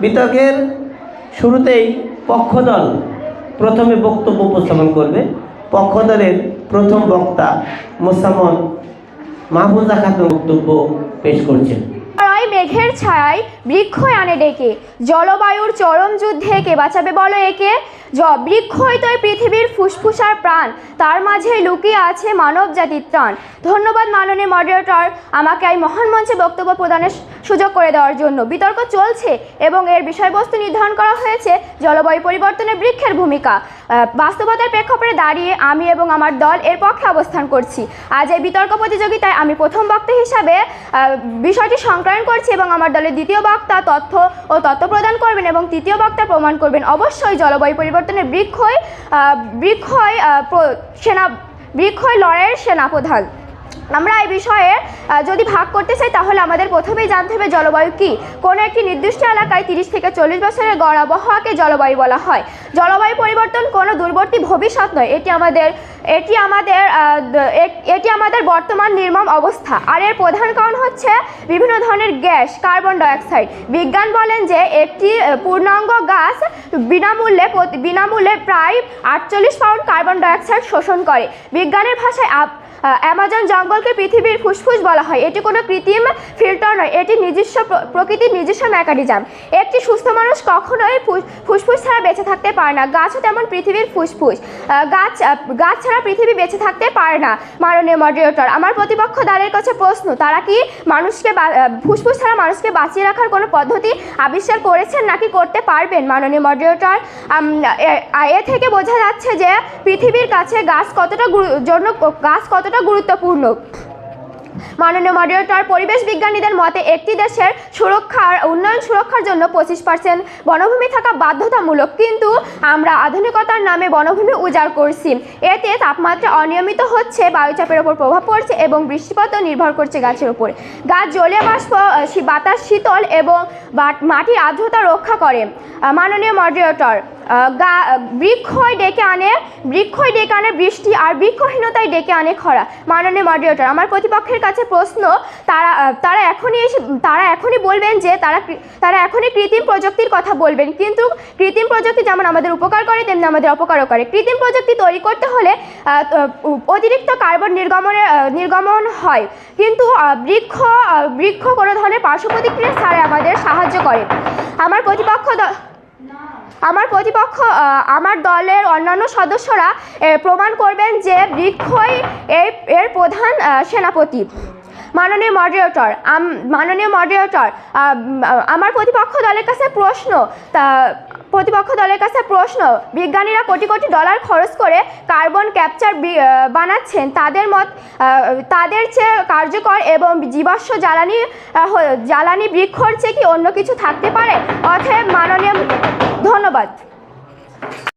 বিতর্কের শুরুতেই পক্ষদল প্রথমে বক্তব্য উপস্থাপন করবে। পক্ষদলের প্রথম বক্তা মোসাম্মদ মাহফুজা খাতুন বক্তব্য পেশ করছেন। মেঘের ছায়ায় বৃক্ষই আনে ডেকে, জলবায়ুর চরম যুদ্ধে কে বাঁচাবে বলো একে। বৃক্ষই তো পৃথিবীর ফুসফুসার প্রাণ, তার মাঝে লুকিয়ে আছে মানব জাতির ত্রাণ। ধন্যবাদ মাননীয় মডারেটর, আমাকে এই মহান মঞ্চে বক্তব্য প্রদানের সুযোগ করে দেওয়ার জন্য। বিতর্ক চলছে এবং এর বিষয়বস্তু নির্ধারণ করা হয়েছে জলবায়ু পরিবর্তনে বৃক্ষের ভূমিকা। বাস্তবতার প্রেক্ষাপটে দাঁড়িয়ে আমি এবং আমার দল এর পক্ষে অবস্থান করছি। আজ এই বিতর্ক প্রতিযোগিতায় আমি প্রথম বক্তা হিসাবে বিষয়টি সংক্রায়ণ করছি এবং আমার দলের দ্বিতীয় বক্তা তথ্য প্রদান করবেন এবং তৃতীয় বক্তা প্রমাণ করবেন। অবশ্যই জলবায়ু পরিবর্তনের বৃক্ষই লড়াইয়ের সেনাপ্রধান। আমরা এই বিষয়ে যদি ভাগ করতে চাই তাহলে আমাদের প্রথমেই জানতে হবে জলবায়ু কি। কোনো একটি নির্দিষ্ট এলাকায় 30 থেকে 40 বছরের গড় আবহাওয়াকে জলবায়ু বলা হয়। জলবায়ু পরিবর্তন কোনো দূরবর্তী ভবিষ্যৎ নয়, এটি আমাদের বর্তমান নির্মম অবস্থা। আর এর প্রধান কারণ হচ্ছে বিভিন্ন ধরনের গ্যাস, কার্বন ডাইঅক্সাইড। বিজ্ঞান বলেন যে একটি পূর্ণাঙ্গ গাছ বিনামূল্যে প্রায় 48 পাউন্ড কার্বন ডাইঅক্সাইড শোষণ করে। বিজ্ঞানের ভাষায় অ্যামাজন জঙ্গলকে পৃথিবীর ফুসফুস বলা হয়। এটি কোনো কৃত্রিম ফিল্টার নয়, এটি প্রকৃতির নিজস্ব মেকানিজম। একটি সুস্থ মানুষ কখনোই ফুসফুস ছাড়া বেঁচে থাকতে পারে না। গাছও তেমন পৃথিবীর ফুসফুস। গাছ ছাড়া পৃথিবী বেঁচে থাকতে পারে না। মাননীয় মডারেটর, আমার প্রতিপক্ষ দলের কাছে প্রশ্ন, তারা কি ফুসফুস ছাড়া মানুষকে বাঁচিয়ে রাখার কোনো পদ্ধতি আবিষ্কার করেছেন নাকি করতে পারবেন? মাননীয় মডারেটর, এ থেকে বোঝা যাচ্ছে যে পৃথিবীর কাছে গাছ কতটা গুরুত্বপূর্ণ। মাননীয় মডারেটর, পরিবেশ বিজ্ঞানীদের মতে একটি দেশের উন্নয়ন সুরক্ষার জন্য 25% বনভূমি থাকা বাধ্যতামূলক, কিন্তু আমরা আধুনিকতার নামে বনভূমি উজাড় করছি। এতে তাপমাত্রা অনিয়মিত হচ্ছে, বায়ুচাপের ওপর প্রভাব পড়ছে এবং বৃষ্টিপাতও নির্ভর করছে গাছের উপর। গাছ জলীয় বাষ্প, বাতাস শীতল এবং মাটির আর্দ্রতা রক্ষা করে। মাননীয় মডারেটর, বৃক্ষই ডেকে আনে বৃষ্টি, আর বৃক্ষহীনতায় ডেকে আনে খরা। মাননীয় মডারেটর, আমার প্রতিপক্ষের কাছে প্রশ্ন, তারা এখনই বলবেন যে তারা এখনই কৃত্রিম প্রযুক্তির কথা বলবেন, কিন্তু কৃত্রিম প্রযুক্তি যেমন আমাদের উপকার করে তেমনি আমাদের অপকারও করে। কৃত্রিম প্রযুক্তি তৈরি করতে হলে অতিরিক্ত কার্বন নির্গমন হয়, কিন্তু বৃক্ষ কোনো ধরনের পার্শ্ব প্রতিক্রিয়া ছাড়াই আমাদের সাহায্য করে। আমার দলের অন্যান্য সদস্যরা প্রমাণ করবেন যে বৃক্ষই এর প্রধান সেনাপতি। মাননীয় মডারেটর, আমার প্রতিপক্ষ দলের কাছে প্রশ্ন, বিজ্ঞানীরা কোটি কোটি ডলার খরচ করে কার্বন ক্যাপচার বানাচ্ছেন, তাদের চেয়ে কার্যকর এবং জীবাশ্ম জ্বালানি বৃক্ষর চেয়ে কি অন্য কিছু থাকতে পারে? অতএব ধন্যবাদ।